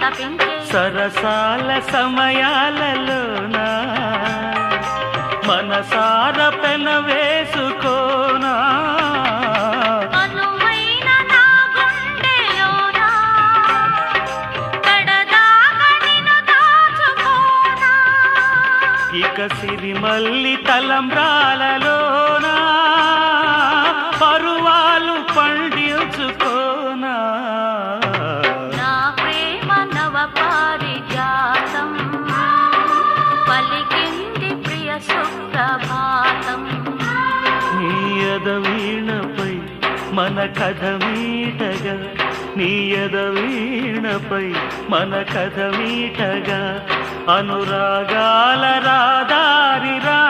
తపించే సరసాల సమయాలలోనా మనసార పెన వేసుకోనా అనువైన నా గుండెలోనా కడదాకా నిన్ను దాచుకోనా ఇక సిరిమల్లి తలంబ్రాలలోనా పరువాలు పండించుకోనా నా ప్రేమ నవ పారిజాతం పలికింది ప్రియ సుప్రభాతం నీ ఎదవీణపై మన కథ మీటగా నీ ఎదవీణపై మన కథ మీటగా అనురాగాల రాదారి రా